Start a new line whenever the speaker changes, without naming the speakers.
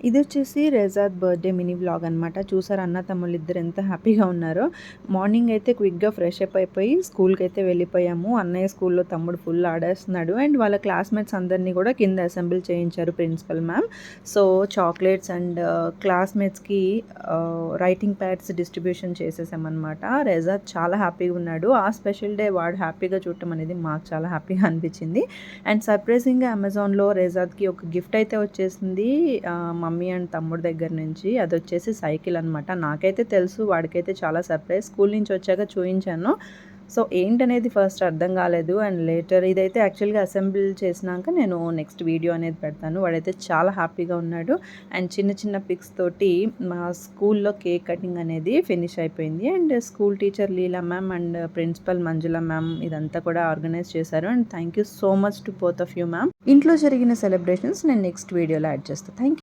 ఇదొచ్చేసి రెజాద్ birthday mini vlog అనమాట. చూసారా అన్న తమ్ముళ్ళిద్దరు ఎంత హ్యాపీగా ఉన్నారో. మార్నింగ్ అయితే క్విక్‌గా ఫ్రెష్ అప్ అయిపోయి స్కూల్‌కైతే వెళ్ళిపోయాము. అన్నయ్య స్కూల్‌లో తమ్ముడు ఫుల్ ఆడేస్తున్నాడు. అండ్ వాళ్ళ క్లాస్‌మేట్స్ అందరిని కూడా కింద అసెంబుల్ చేయించారు principal ma'am. So, chocolates and క్లాస్‌మేట్స్‌కి రైటింగ్ ప్యాడ్స్ డిస్ట్రిబ్యూషన్ చేసేసామనమాట. రెజాద్ చాలా హ్యాపీగా ఉన్నాడు. ఆ స్పెషల్ డే వాడు హ్యాపీగా చూడటం అనేది మాకు చాలా హ్యాపీగా అనిపించింది. అండ్ సర్ప్రైజింగ్‌గా అమెజాన్‌లో రెజాద్‌కి ఒక గిఫ్ట్ అయితే వచ్చేసింది. మమ్మీ అండ్ తమ్ముడు దగ్గర నుంచి. అదొచ్చేసి సైకిల్ అనమాట. నాకైతే తెలుసు, వాడికైతే చాలా సర్ప్రైజ్. స్కూల్ నుంచి వచ్చాక చూయించాను. సో, ఏంటనేది ఫస్ట్ అర్థం కాలేదు. అండ్ లేటర్ ఇదైతే యాక్చువల్‌గా అసెంబుల్ చేసినాక నేను నెక్స్ట్ వీడియో అనేది పెడతాను. వాడైతే చాలా హ్యాపీగా ఉన్నాడు. అండ్ చిన్న చిన్న పిక్స్ తోటి మా స్కూల్‌లో కేక్ కటింగ్ అనేది ఫినిష్ అయిపోయింది. And school teacher Leela ma'am and principal Manjula ma'am ఇదంతా కూడా ఆర్గనైజ్ చేశారు. And thank you so much to both of you ma'am. ఇంట్లో జరిగిన సెలబ్రేషన్స్ నేను నెక్స్ట్ వీడియోలో యాడ్ చేస్తాను. Thank you.